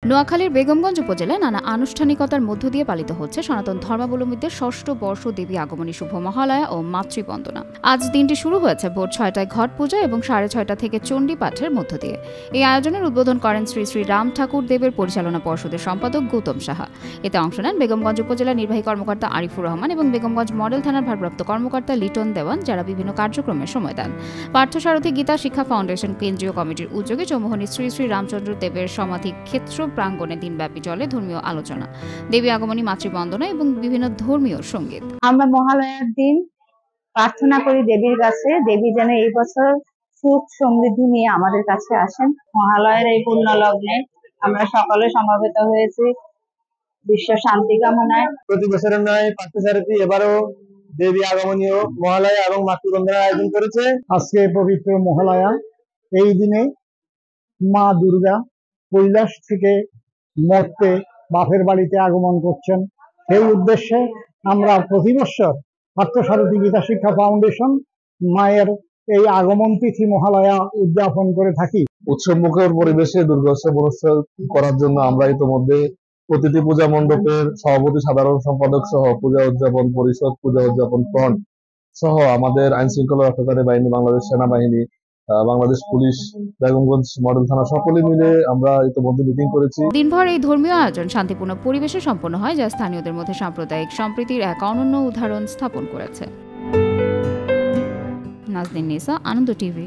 নোয়াখালীর বেগমগঞ্জ উপজেলায় নানা আনুষ্ঠানিকতার মধ্য দিয়ে পালিত হচ্ছে সনাতন ধর্মাবলম্বীদের ষষ্ঠ বর্ষ দেবী আগমনী শুভ মহালয়া ও মাতৃবন্দনা। আজ দিনটি শুরু হয়েছে ভোর ৬টায় ঘট পূজা এবং ৬:৩০ থেকে চণ্ডী পাঠের মধ্য দিয়ে। এই আয়োজনের উদ্বোধন করেন শ্রী শ্রী রাম ঠাকুর দেবের পরিচালনা পর্ষদের সম্পাদক গৌতম সাহা। এতে অংশ নেন বেগমগঞ্জ উপজেলা নির্বাহী কর্মকর্তা আরিফুর রহমান এবং বেগমগঞ্জ মডেল থানার ভারপ্রাপ্ত কর্মকর্তা লিটন দেওয়ান, যারা বিভিন্ন কার্যক্রমে সময় দেন। পার্থসারথী গীতা শিক্ষা ফাউন্ডেশন কেন্দ্রীয় কমিটির উদ্যোগে চৌমুহনী শ্রী শ্রী রামচন্দ্র দেবের সমাধি ক্ষেত্র প্রাঙ্গণে দিনব্যাপী চলে ধর্মীয় আলোচনা, দেবী আগমনী, মাতৃবন্দনা এবং বিভিন্ন ধর্মীয় সঙ্গীত। আমরা মহালয়ার দিন প্রার্থনা করি দেবীর কাছে, দেবী যেন এই বছর সুখ সমৃদ্ধি নিয়ে আমাদের কাছে আসেন। মহালয়ার এই পূর্ণ লগ্নে আমরা সকলে সমবেত হয়েছি বিশ্ব শান্তি কামনায়। প্রতি বছরের নয় পার্থসারথী এবারও দেবী আগমনী ও মহালয়া এবং মাতৃবন্দনার আয়োজন করেছে। আজকে পবিত্র মহালয়া, এই দিনে মা দুর্গা কৈলাস থেকে মর্তে বাপের বাড়িতে আগমন করছেন। সেই উদ্দেশ্যে আমরা প্রতি বছর পার্থসারথী গীতা শিক্ষা ফাউন্ডেশন মায়ের এই আগমন তিথি মহালয়া উদযাপন করে থাকি। উৎসবমুখর পরিবেশে দুর্গোৎসব অনুষ্ঠান করার জন্য আমরা ইতিমধ্যে প্রতিটি পূজা মণ্ডপের সভাপতি, সাধারণ সম্পাদক সহ পূজা উদযাপন পরিষদ, পূজা উদযাপন ফ্রন্ট সহ আমাদের আইন শৃঙ্খলা রক্ষাকারী বাহিনী, বাংলাদেশ সেনাবাহিনী, বাংলাদেশ পুলিশ, বেগমগঞ্জ মডেল থানা সকলে মিলে আমরা ইতিমধ্যে মিটিং করেছি। দিনভর এই ধর্মীয় আয়োজন শান্তিপূর্ণ পরিবেশে সম্পন্ন হয়, যা স্থানীয়দের মধ্যে সাম্প্রদায়িক সম্প্রীতির এক অনন্য উদাহরণ স্থাপন করেছে। নাজনীন নিসা, আনন্দ টিভি।